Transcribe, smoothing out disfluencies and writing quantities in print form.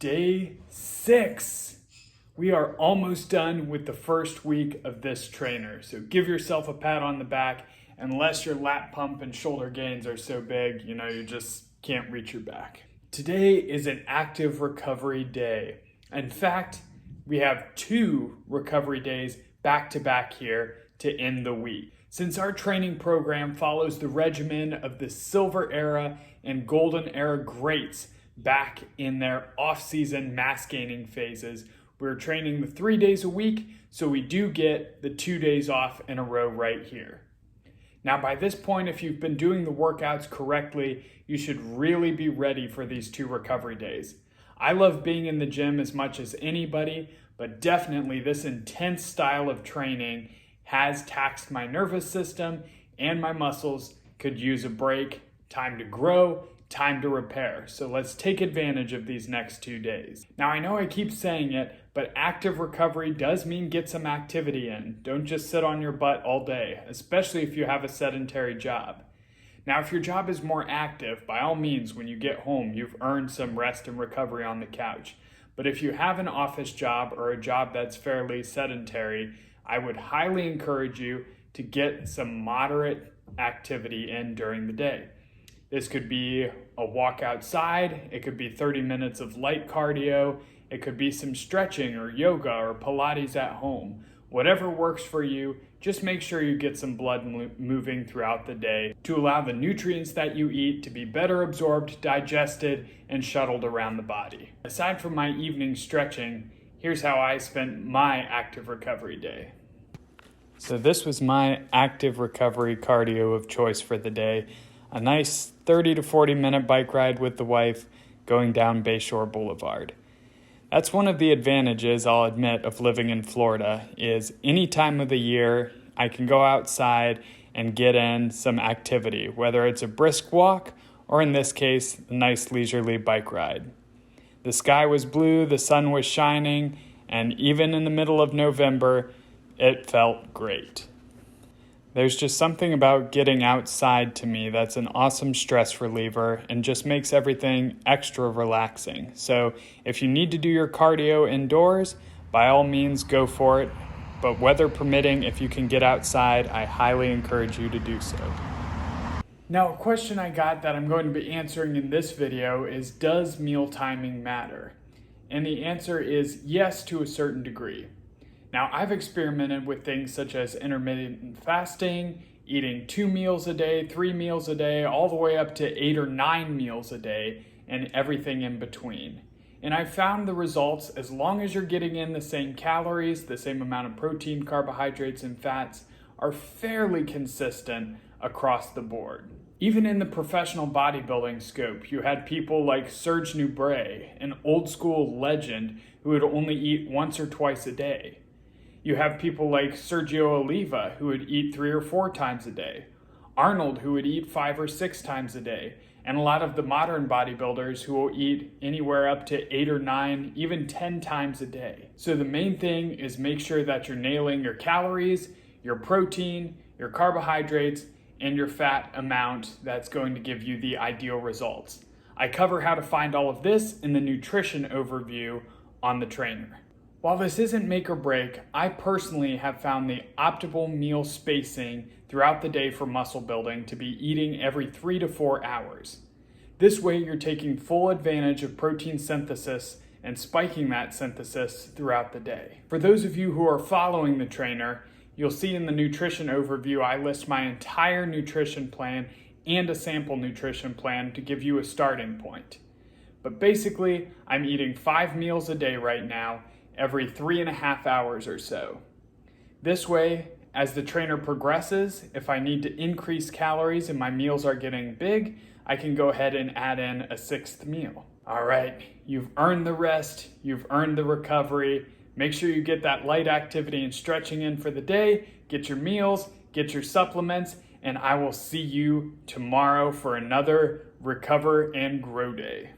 day 6. We are almost done with the first week of this trainer. So give yourself a pat on the back, unless your lat pump and shoulder gains are so big, you just can't reach your back. Today is an active recovery day. In fact, we have 2 recovery days back to back here to end the week. Since our training program follows the regimen of the Silver Era and Golden Era greats back in their off-season mass gaining phases, we're training the 3 days a week, so we do get the 2 days off in a row right here. Now, by this point, if you've been doing the workouts correctly, you should really be ready for these 2 recovery days. I love being in the gym as much as anybody, but definitely this intense style of training has taxed my nervous system, and my muscles could use a break. Time to grow, time to repair. So let's take advantage of these next 2 days. Now, I know I keep saying it, but active recovery does mean get some activity in. Don't just sit on your butt all day, especially if you have a sedentary job. Now, if your job is more active, by all means, when you get home, you've earned some rest and recovery on the couch. But if you have an office job or a job that's fairly sedentary, I would highly encourage you to get some moderate activity in during the day. This could be a walk outside, it could be 30 minutes of light cardio, it could be some stretching or yoga or Pilates at home. Whatever works for you, just make sure you get some blood moving throughout the day to allow the nutrients that you eat to be better absorbed, digested, and shuttled around the body. Aside from my evening stretching, here's how I spent my active recovery day. So this was my active recovery cardio of choice for the day. A nice 30 to 40 minute bike ride with the wife going down Bayshore Boulevard. That's one of the advantages, I'll admit, of living in Florida, is any time of the year I can go outside and get in some activity, whether it's a brisk walk or in this case, a nice leisurely bike ride. The sky was blue, the sun was shining, and even in the middle of November, it felt great. There's just something about getting outside to me that's an awesome stress reliever and just makes everything extra relaxing. So if you need to do your cardio indoors, by all means go for it. But weather permitting, if you can get outside, I highly encourage you to do so. Now, a question I got that I'm going to be answering in this video is, does meal timing matter? And the answer is yes, to a certain degree. Now, I've experimented with things such as intermittent fasting, eating 2 meals a day, 3 meals a day, all the way up to 8 or 9 meals a day, and everything in between. And I've found the results, as long as you're getting in the same calories, the same amount of protein, carbohydrates, and fats, are fairly consistent across the board. Even in the professional bodybuilding scope, you had people like Serge Nubret, an old school legend who would only eat once or twice a day. You have people like Sergio Oliva, who would eat 3 or 4 times a day. Arnold, who would eat 5 or 6 times a day. And a lot of the modern bodybuilders who will eat anywhere up to 8 or 9, even 10 times a day. So the main thing is make sure that you're nailing your calories, your protein, your carbohydrates, and your fat amount that's going to give you the ideal results. I cover how to find all of this in the nutrition overview on the trainer. While this isn't make or break, I personally have found the optimal meal spacing throughout the day for muscle building to be eating every 3 to 4 hours. This way you're taking full advantage of protein synthesis and spiking that synthesis throughout the day. For those of you who are following the trainer, you'll see in the nutrition overview I list my entire nutrition plan and a sample nutrition plan to give you a starting point. But basically, I'm eating 5 meals a day right now, every 3.5 hours or so. This way, as the trainer progresses, if I need to increase calories and my meals are getting big, I can go ahead and add in a 6th meal. All right, you've earned the rest, you've earned the recovery. Make sure you get that light activity and stretching in for the day, get your meals, get your supplements, and I will see you tomorrow for another Recover and Grow Day.